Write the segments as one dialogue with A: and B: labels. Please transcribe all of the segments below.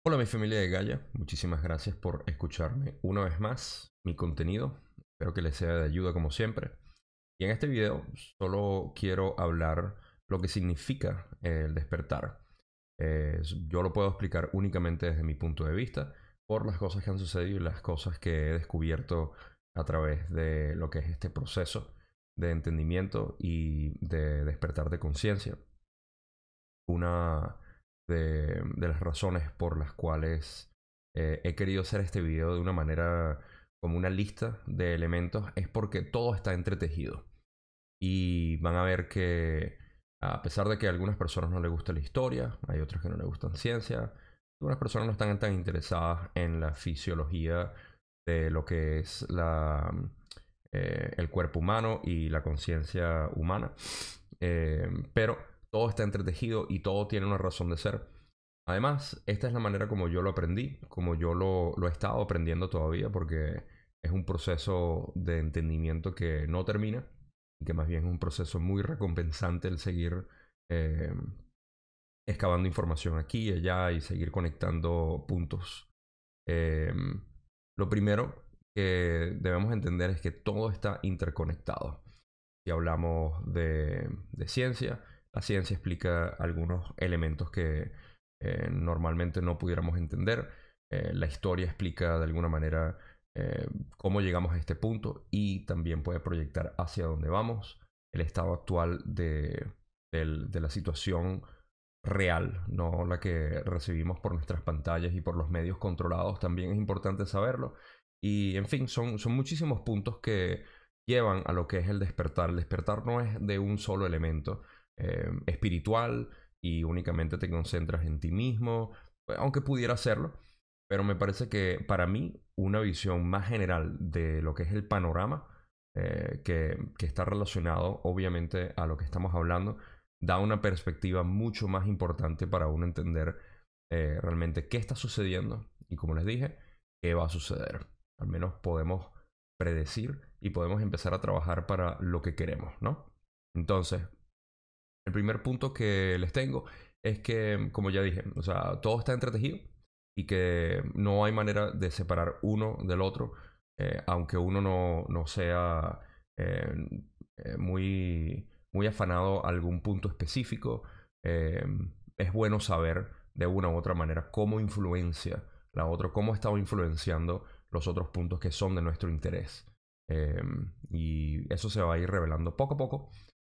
A: Hola mi familia de Gaia, muchísimas gracias por escucharme una vez más mi contenido. Espero que les sea de ayuda como siempre. Y en este video solo quiero hablar lo que significa el despertar. Yo lo puedo explicar únicamente desde mi punto de vista por las cosas que han sucedido y las cosas que he descubierto a través de lo que es este proceso de entendimiento y de despertar de conciencia. Una de las razones por las cuales he querido hacer este video de una manera como una lista de elementos es porque todo está entretejido. Y van a ver que a pesar de que a algunas personas no les gusta la historia, hay otras que no les gustan ciencia, algunas personas no están tan interesadas en la fisiología de lo que es el cuerpo humano y la conciencia humana. Pero todo está entretejido y todo tiene una razón de ser. Además, esta es la manera como yo lo aprendí, como yo lo he estado aprendiendo todavía, porque es un proceso de entendimiento que no termina y que más bien es un proceso muy recompensante el seguir eh, excavando información aquí y allá y seguir conectando puntos. Eh, lo primero que debemos entender es que todo está interconectado. Si hablamos de ciencia, la ciencia explica algunos elementos que normalmente no pudiéramos entender. La historia explica de alguna manera cómo llegamos a este punto y también puede proyectar hacia dónde vamos, el estado actual de la situación real, no la que recibimos por nuestras pantallas y por los medios controlados. También es importante saberlo. Y en fin, son muchísimos puntos que llevan a lo que es el despertar. El despertar no es de un solo elemento espiritual y únicamente te concentras en ti mismo, aunque pudiera serlo, pero me parece que para mí una visión más general de lo que es el panorama, que está relacionado obviamente a lo que estamos hablando, da una perspectiva mucho más importante para uno entender realmente qué está sucediendo y, como les dije, qué va a suceder. Al menos podemos predecir y podemos empezar a trabajar para lo que queremos, ¿no? Entonces, el primer punto que les tengo es que, como ya dije, o sea, todo está entretejido y que no hay manera de separar uno del otro, aunque uno no sea eh, muy afanado a algún punto específico. eh, es bueno saber de una u otra manera cómo influencia la otra, cómo está influenciando los otros puntos que son de nuestro interés. Y eso se va a ir revelando poco a poco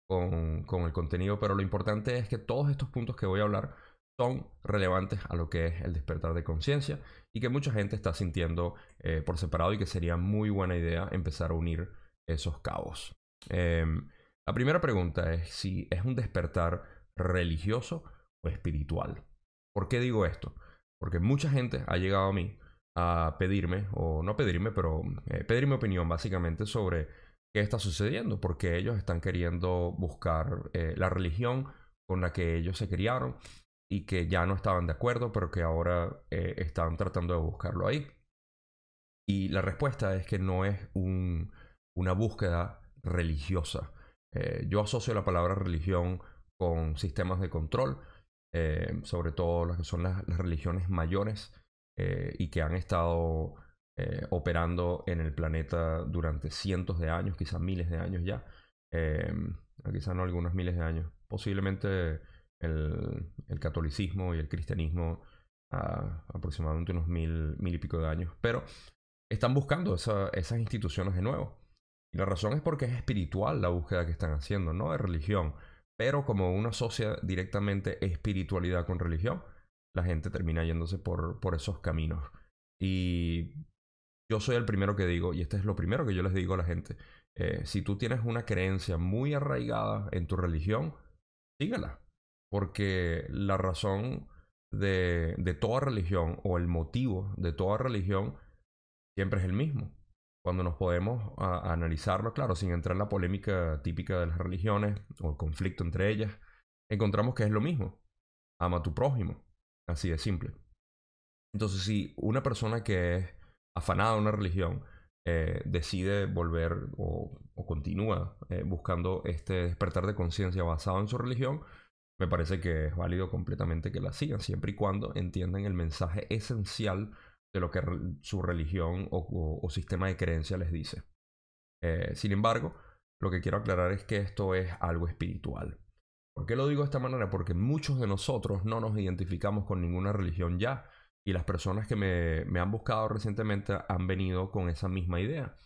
A: con el contenido, pero lo importante es que todos estos puntos que voy a hablar son relevantes a lo que es el despertar de conciencia y que mucha gente está sintiendo por separado y que sería muy buena idea empezar a unir esos cabos. La primera pregunta es si es un despertar religioso o espiritual. ¿Por qué digo esto? Porque mucha gente ha llegado a mí a pedirme, o no pedirme, pero pedir mi opinión básicamente sobre qué está sucediendo, porque ellos están queriendo buscar la religión con la que ellos se criaron y que ya no estaban de acuerdo, pero que ahora están tratando de buscarlo ahí. Y la respuesta es que no es una búsqueda religiosa. Yo asocio la palabra religión con sistemas de control, sobre todo las que son las religiones mayores y que han estado operando en el planeta durante cientos de años, quizás miles de años ya, eh, quizás no algunos miles de años. Posiblemente el catolicismo y el cristianismo aproximadamente unos mil y pico de años, pero están buscando esas instituciones de nuevo. Y la razón es porque es espiritual la búsqueda que están haciendo, no de religión. Pero como uno asocia directamente espiritualidad con religión, la gente termina yéndose por esos caminos. Y yo soy el primero que digo, y este es lo primero que yo les digo a la gente, si tú tienes una creencia muy arraigada en tu religión, sígala. Porque la razón de toda religión o el motivo de toda religión siempre es el mismo. Cuando nos podemos analizarlo, claro, sin entrar en la polémica típica de las religiones o el conflicto entre ellas, encontramos que es lo mismo. Ama a tu prójimo. Así de simple. Entonces, si una persona que es afanada de una religión decide volver o continúa buscando este despertar de conciencia basado en su religión, me parece que es válido completamente que la sigan, siempre y cuando entiendan el mensaje esencial de lo que su religión o sistema de creencia les dice. Sin embargo, lo que quiero aclarar es que esto es algo espiritual. ¿Por qué lo digo de esta manera? Porque muchos de nosotros no nos identificamos con ninguna religión ya, y las personas que me han buscado recientemente han venido con esa misma idea,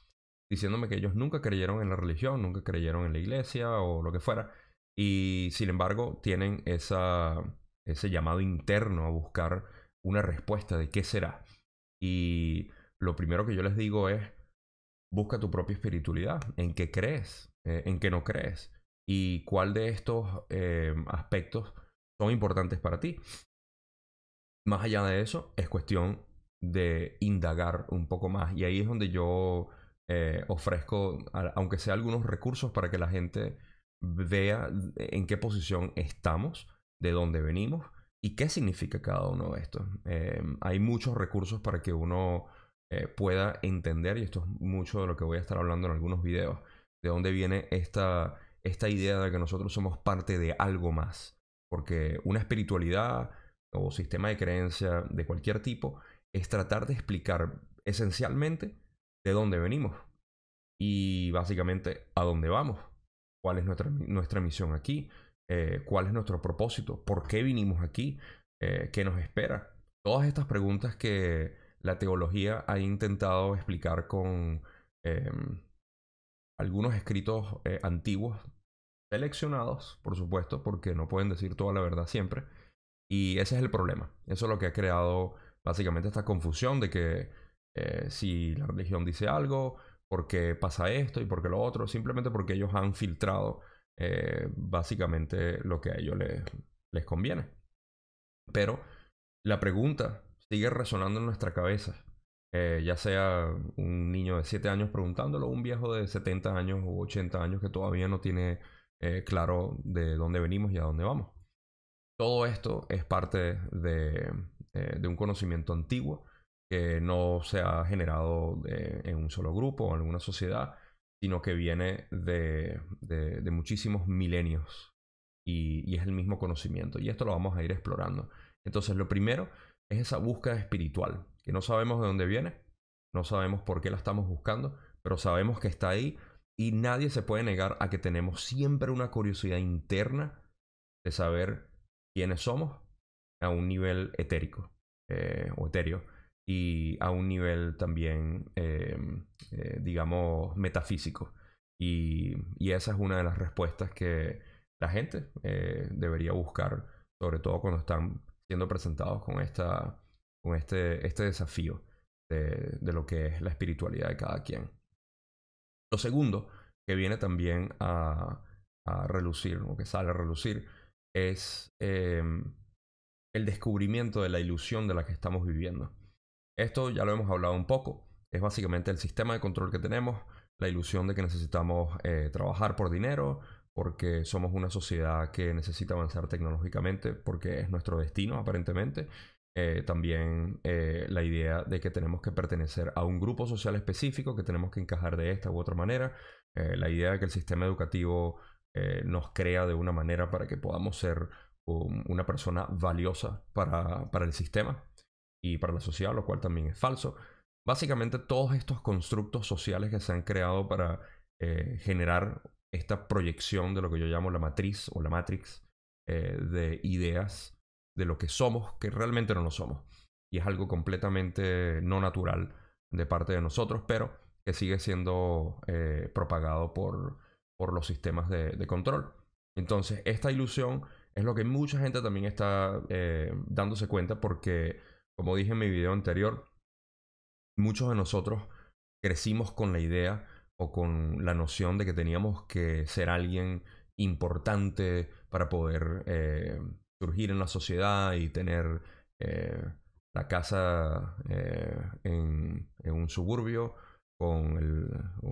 A: diciéndome que ellos nunca creyeron en la religión, nunca creyeron en la iglesia o lo que fuera, y sin embargo tienen ese llamado interno a buscar una respuesta de qué será. Y lo primero que yo les digo es: busca tu propia espiritualidad, en qué crees, en qué no crees, y cuál de estos aspectos son importantes para ti. Más allá de eso, es cuestión de indagar un poco más. Y ahí es donde yo ofrezco, aunque sea algunos recursos para que la gente vea en qué posición estamos, de dónde venimos y qué significa cada uno de estos. Hay muchos recursos para que uno pueda entender, y esto es mucho de lo que voy a estar hablando en algunos videos, de dónde viene esta idea de que nosotros somos parte de algo más. Porque una espiritualidad o sistema de creencia de cualquier tipo es tratar de explicar esencialmente de dónde venimos y básicamente a dónde vamos, cuál es nuestra misión aquí, cuál es nuestro propósito, por qué vinimos aquí, qué nos espera. Todas estas preguntas que la teología ha intentado explicar con eh, algunos escritos antiguos, seleccionados, por supuesto, porque no pueden decir toda la verdad siempre. Y ese es el problema. Eso es lo que ha creado básicamente esta confusión de que si la religión dice algo, por qué pasa esto y por qué lo otro, simplemente porque ellos han filtrado básicamente lo que a ellos les conviene. Pero la pregunta sigue resonando en nuestra cabeza. Ya sea un niño de 7 años preguntándolo, o un viejo de 70 años u 80 años que todavía no tiene claro de dónde venimos y a dónde vamos. Todo esto es parte de un conocimiento antiguo que no se ha generado en un solo grupo o en alguna sociedad, sino que viene de muchísimos milenios, y es el mismo conocimiento. Y esto lo vamos a ir explorando. Entonces, lo primero es esa búsqueda espiritual, que no sabemos de dónde viene, no sabemos por qué la estamos buscando, pero sabemos que está ahí, y nadie se puede negar a que tenemos siempre una curiosidad interna de saber quiénes somos a un nivel etérico o etéreo, y a un nivel también, digamos, metafísico. Y esa es una de las respuestas que la gente debería buscar, sobre todo cuando están siendo presentados con este desafío de lo que es la espiritualidad de cada quien. Lo segundo que viene también a relucir, o que sale a relucir, es el descubrimiento de la ilusión de la que estamos viviendo. Esto ya lo hemos hablado un poco. Es básicamente el sistema de control que tenemos, la ilusión de que necesitamos trabajar por dinero, porque somos una sociedad que necesita avanzar tecnológicamente, porque es nuestro destino aparentemente. También la idea de que tenemos que pertenecer a un grupo social específico, que tenemos que encajar de esta u otra manera. La idea de que el sistema educativo nos crea de una manera para que podamos ser una persona valiosa para el sistema y para la sociedad, lo cual también es falso. Básicamente todos estos constructos sociales que se han creado para generar esta proyección de lo que yo llamo la matriz o la matrix de ideas de lo que somos, que realmente no lo somos. Y es algo completamente no natural de parte de nosotros, pero que sigue siendo propagado por los sistemas de control. Entonces, esta ilusión es lo que mucha gente también está dándose cuenta, porque, como dije en mi video anterior, muchos de nosotros crecimos con la idea o con la noción de que teníamos que ser alguien importante para poder surgir en la sociedad y tener eh, la casa en un suburbio con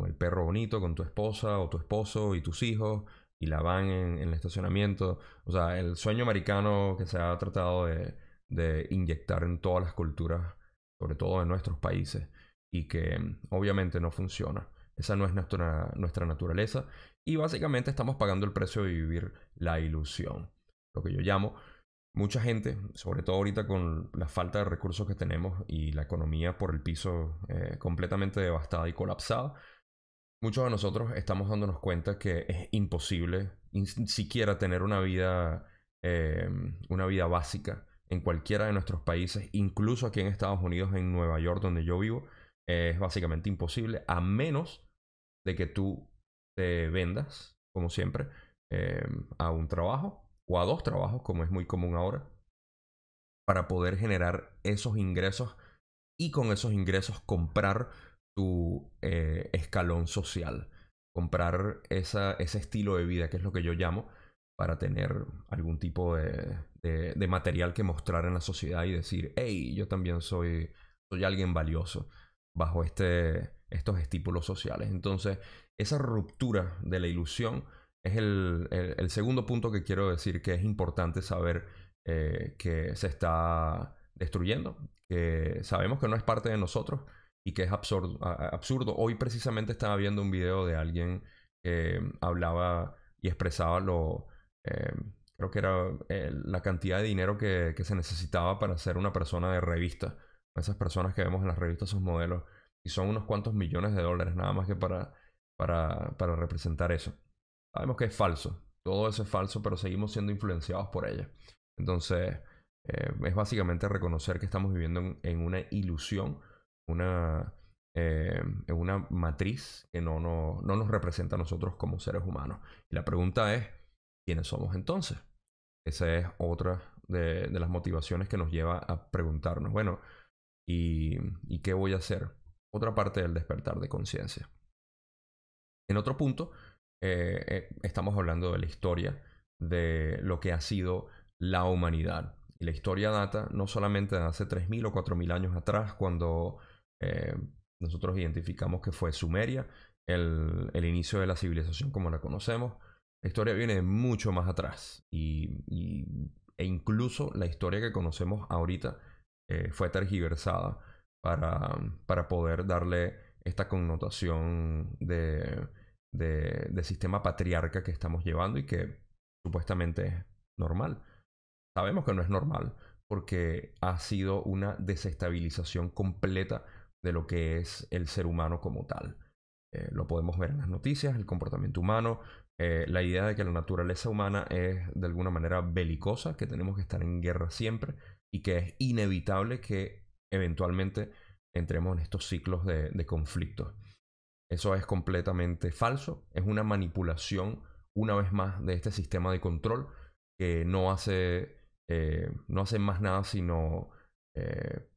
A: el perro bonito, con tu esposa o tu esposo y tus hijos, y la van en el estacionamiento. O sea, el sueño americano que se ha tratado de inyectar en todas las culturas, sobre todo en nuestros países, y que obviamente no funciona. Esa no es nuestra naturaleza, y básicamente estamos pagando el precio de vivir la ilusión. lo que yo llamo. Mucha gente, sobre todo ahorita con la falta de recursos que tenemos y la economía por el piso completamente devastada y colapsada, muchos de nosotros estamos dándonos cuenta que es imposible siquiera tener una vida básica en cualquiera de nuestros países, incluso aquí en Estados Unidos, en Nueva York, donde yo vivo, es básicamente imposible, a menos de que tú te vendas, como siempre, a un trabajo o a dos trabajos, como es muy común ahora, para poder generar esos ingresos y con esos ingresos comprar tu escalón social, comprar ese estilo de vida, que es lo que yo llamo, para tener algún tipo de material que mostrar en la sociedad y decir, hey, yo también soy alguien valioso bajo estos estípulos sociales. Entonces, esa ruptura de la ilusión es el segundo punto que quiero decir que es importante saber que se está destruyendo, que sabemos que no es parte de nosotros y que es absurdo. Hoy precisamente estaba viendo un video de alguien que hablaba y expresaba eh, creo que era la cantidad de dinero que se necesitaba para ser una persona de revista. Esas personas que vemos en las revistas, sus modelos, y son unos cuantos millones de dólares nada más que para representar eso. Sabemos que es falso, todo eso es falso, pero seguimos siendo influenciados por ella. Entonces, es básicamente reconocer que estamos viviendo en una ilusión, una, en una matriz que no nos representa a nosotros como seres humanos. Y la pregunta es, ¿quiénes somos entonces? Esa es otra de las motivaciones que nos lleva a preguntarnos, bueno, ¿y qué voy a hacer? Otra parte del despertar de conciencia. En otro punto, estamos hablando de la historia de lo que ha sido la humanidad. Y la historia data no solamente de hace 3.000 o 4.000 años atrás, cuando eh, nosotros identificamos que fue Sumeria, el inicio de la civilización como la conocemos. La historia viene de mucho más atrás. E incluso la historia que conocemos ahorita fue tergiversada para poder darle esta connotación de sistema patriarca que estamos llevando y que supuestamente es normal. Sabemos que no es normal porque ha sido una desestabilización completa de lo que es el ser humano como tal. Lo podemos ver en las noticias, el comportamiento humano, la idea de que la naturaleza humana es de alguna manera belicosa, que tenemos que estar en guerra siempre y que es inevitable que eventualmente entremos en estos ciclos de conflictos. Eso es completamente falso, es una manipulación una vez más de este sistema de control que no hace más nada sino eh,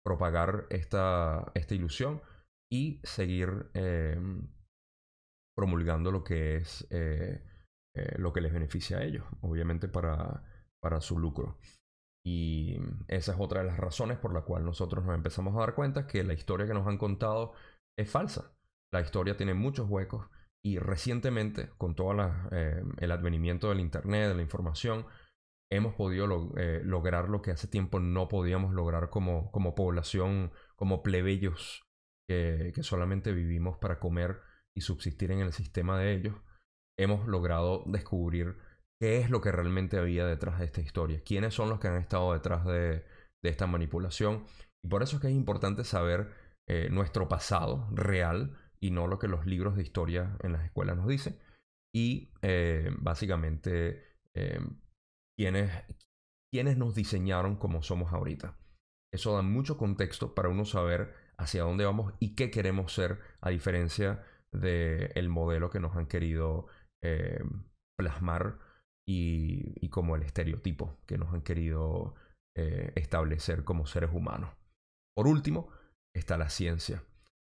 A: propagar esta ilusión y seguir promulgando lo que es lo que les beneficia a ellos, obviamente para su lucro. Y esa es otra de las razones por la cual nosotros nos empezamos a dar cuenta que la historia que nos han contado es falsa. La historia tiene muchos huecos y recientemente, con todo el advenimiento del Internet, de la información, hemos podido lograr lo que hace tiempo no podíamos lograr como población, como plebeyos que solamente vivimos para comer y subsistir en el sistema de ellos. Hemos logrado descubrir qué es lo que realmente había detrás de esta historia, quiénes son los que han estado detrás de esta manipulación. Y por eso es que es importante saber nuestro pasado real y no lo que los libros de historia en las escuelas nos dicen. Y básicamente eh, quiénes, quiénes nos diseñaron como somos ahorita. Eso da mucho contexto para uno saber hacia dónde vamos y qué queremos ser, a diferencia del modelo que nos han querido eh, plasmar y como el estereotipo que nos han querido establecer como seres humanos. Por último, está la ciencia.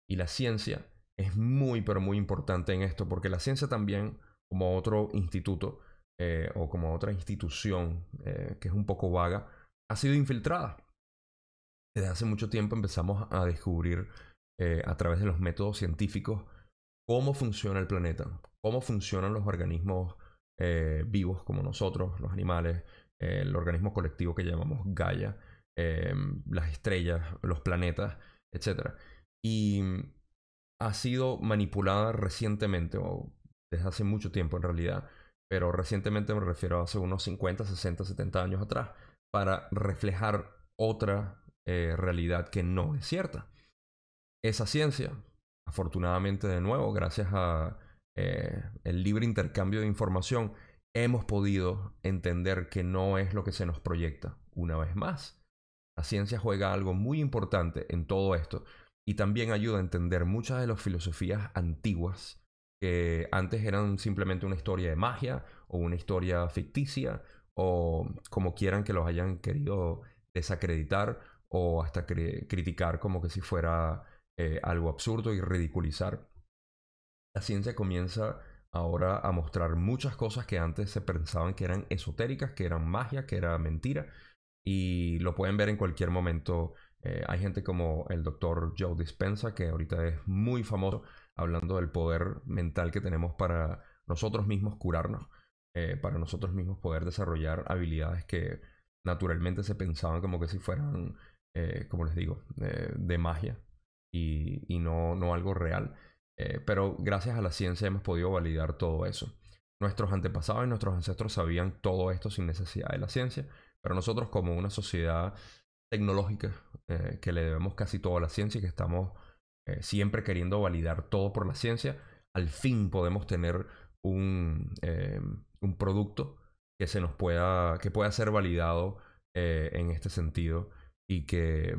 A: Y la ciencia es muy, pero muy importante en esto, porque la ciencia también, como otro instituto o como otra institución que es un poco vaga, ha sido infiltrada. Desde hace mucho tiempo empezamos a descubrir a través de los métodos científicos cómo funciona el planeta, cómo funcionan los organismos vivos como nosotros, los animales, el organismo colectivo que llamamos Gaia, las estrellas, los planetas, etcétera. Y ha sido manipulada recientemente, o desde hace mucho tiempo en realidad, pero recientemente me refiero a hace unos 50, 60, 70 años atrás, para reflejar otra realidad que no es cierta. Esa ciencia, afortunadamente de nuevo, gracias a el libre intercambio de información, hemos podido entender que no es lo que se nos proyecta. Una vez más, la ciencia juega algo muy importante en todo esto y también ayuda a entender muchas de las filosofías antiguas que antes eran simplemente una historia de magia o una historia ficticia o como quieran que los hayan querido desacreditar o hasta criticar como que si fuera algo absurdo y ridiculizar. La ciencia comienza ahora a mostrar muchas cosas que antes se pensaban que eran esotéricas, que eran magia, que era mentira, y lo pueden ver en cualquier momento. Hay gente como el doctor Joe Dispenza, que ahorita es muy famoso, hablando del poder mental que tenemos para nosotros mismos curarnos, para nosotros mismos poder desarrollar habilidades que naturalmente se pensaban como que si fueran, como les digo, de magia y no algo real. Pero gracias a la ciencia hemos podido validar todo eso. Nuestros antepasados y nuestros ancestros sabían todo esto sin necesidad de la ciencia, pero nosotros como una sociedad tecnológica que le debemos casi todo a la ciencia y que estamos siempre queriendo validar todo por la ciencia, al fin podemos tener un producto que se nos que pueda ser validado en este sentido y que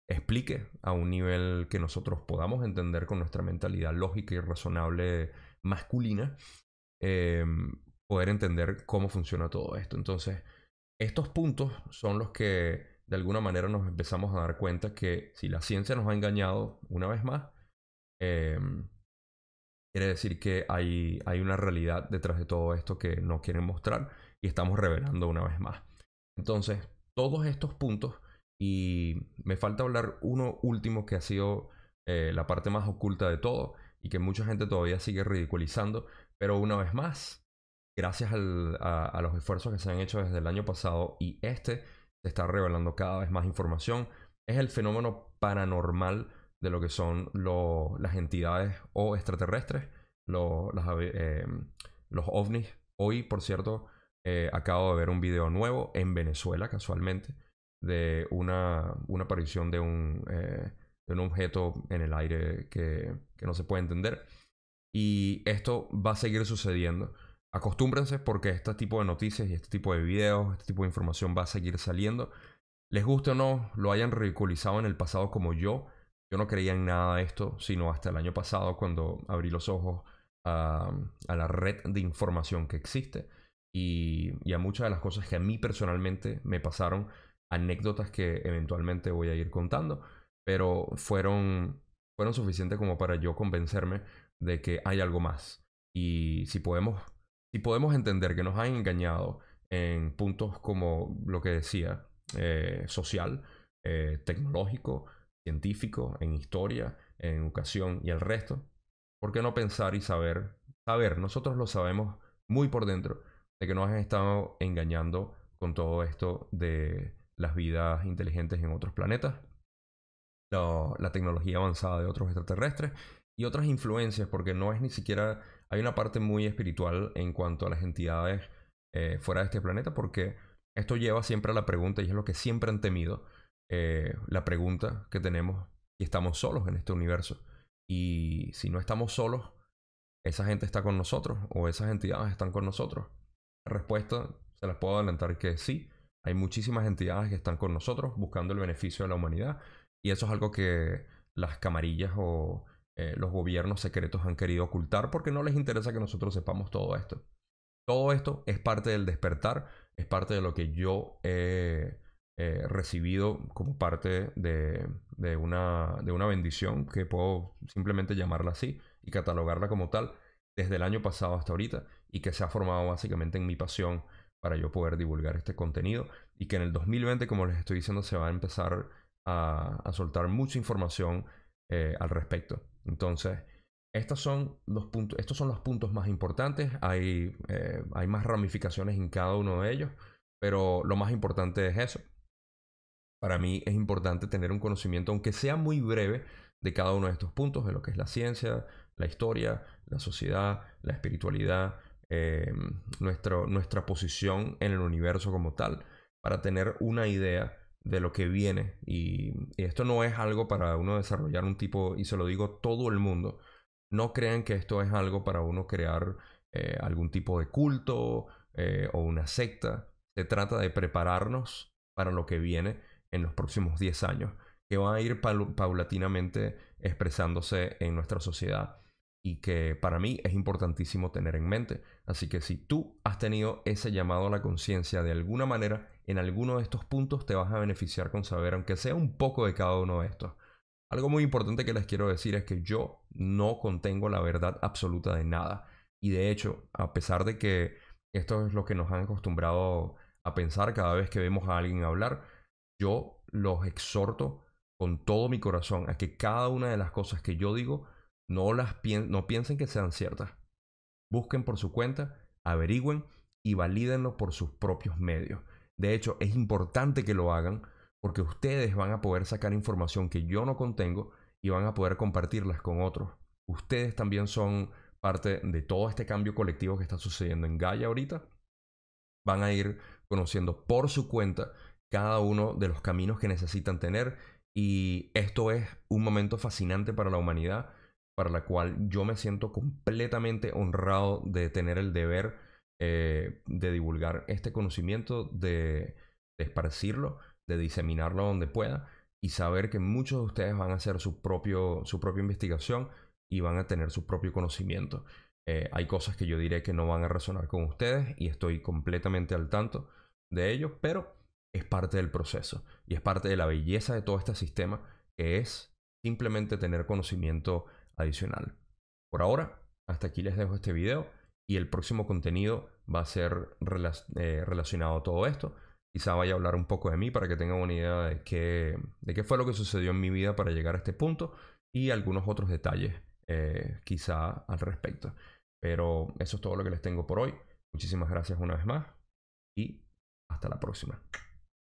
A: explique a un nivel que nosotros podamos entender con nuestra mentalidad lógica y razonable masculina, eh, poder entender cómo funciona todo esto. Entonces, estos puntos son los que de alguna manera nos empezamos a dar cuenta que si la ciencia nos ha engañado una vez más, eh, quiere decir que hay una realidad detrás de todo esto que no quieren mostrar y estamos revelando una vez más. Entonces, todos estos puntos, y me falta hablar uno último que ha sido la parte más oculta de todo y que mucha gente todavía sigue ridiculizando, pero una vez más, gracias a los esfuerzos que se han hecho desde el año pasado y se está revelando cada vez más información, es el fenómeno paranormal de lo que son las entidades o extraterrestres, los ovnis. Hoy, por cierto, acabo de ver un video nuevo en Venezuela, casualmente, de una aparición de un objeto en el aire que no se puede entender. Y esto va a seguir sucediendo. Acostúmbrense porque este tipo de noticias y este tipo de videos, este tipo de información va a seguir saliendo. Les guste o no, lo hayan ridiculizado en el pasado como yo no creía en nada de esto, sino hasta el año pasado cuando abrí los ojos a la red de información que existe y a muchas de las cosas que a mí personalmente me pasaron, anécdotas que eventualmente voy a ir contando, pero fueron suficientes como para yo convencerme de que hay algo más. Y si podemos entender que nos han engañado en puntos como lo que decía, social, tecnológico, científico, en historia, en educación y el resto, ¿por qué no pensar y saber, nosotros lo sabemos muy por dentro, de que nos han estado engañando con todo esto de las vidas inteligentes en otros planetas, la tecnología avanzada de otros extraterrestres y otras influencias, porque no es ni siquiera, hay una parte muy espiritual en cuanto a las entidades fuera de este planeta, porque esto lleva siempre a la pregunta, y es lo que siempre han temido, la pregunta que tenemos, si estamos solos en este universo. Y si no estamos solos, esa gente está con nosotros o esas entidades están con nosotros. La respuesta se las puedo adelantar que sí. Hay muchísimas entidades que están con nosotros buscando el beneficio de la humanidad y eso es algo que las camarillas o los gobiernos secretos han querido ocultar porque no les interesa que nosotros sepamos todo esto. Todo esto es parte del despertar, es parte de lo que yo he recibido como parte de una bendición que puedo simplemente llamarla así y catalogarla como tal desde el año pasado hasta ahorita y que se ha formado básicamente en mi pasión para yo poder divulgar este contenido y que en el 2020, como les estoy diciendo, se va a empezar a soltar mucha información al respecto. Entonces, estos son los puntos más importantes. Hay más ramificaciones en cada uno de ellos, pero lo más importante es eso. Para mí es importante tener un conocimiento, aunque sea muy breve, de cada uno de estos puntos, de lo que es la ciencia, la historia, la sociedad, la espiritualidad, nuestra posición en el universo como tal, para tener una idea de lo que viene. Y esto no es algo para uno desarrollar un tipo, y se lo digo a todo el mundo, no crean que esto es algo para uno crear algún tipo de culto o una secta. Se trata de prepararnos para lo que viene en los próximos 10 años, que va a ir paulatinamente expresándose en nuestra sociedad y que para mí es importantísimo tener en mente. Así que si tú has tenido ese llamado a la conciencia de alguna manera en alguno de estos puntos, te vas a beneficiar con saber, aunque sea un poco de cada uno de estos. Algo muy importante que les quiero decir es que yo no contengo la verdad absoluta de nada. Y de hecho, a pesar de que esto es lo que nos han acostumbrado a pensar cada vez que vemos a alguien hablar, yo los exhorto con todo mi corazón a que cada una de las cosas que yo digo no piensen que sean ciertas. Busquen por su cuenta, averigüen y valídenlo por sus propios medios. De hecho, es importante que lo hagan porque ustedes van a poder sacar información que yo no contengo y van a poder compartirlas con otros. Ustedes también son parte de todo este cambio colectivo que está sucediendo en Gaia ahorita. Van a ir conociendo por su cuenta cada uno de los caminos que necesitan tener, y esto es un momento fascinante para la humanidad, para la cual yo me siento completamente honrado de tener el deber de divulgar este conocimiento, de esparcirlo, de diseminarlo donde pueda, y saber que muchos de ustedes van a hacer su propia investigación y van a tener su propio conocimiento. Hay cosas que yo diré que no van a resonar con ustedes y estoy completamente al tanto de ello, pero es parte del proceso y es parte de la belleza de todo este sistema, que es simplemente tener conocimiento adicional. Por ahora, hasta aquí les dejo este video y el próximo contenido va a ser relacionado a todo esto. Quizá vaya a hablar un poco de mí para que tengan una idea de qué fue lo que sucedió en mi vida para llegar a este punto y algunos otros detalles quizá al respecto. Pero eso es todo lo que les tengo por hoy. Muchísimas gracias una vez más y hasta la próxima.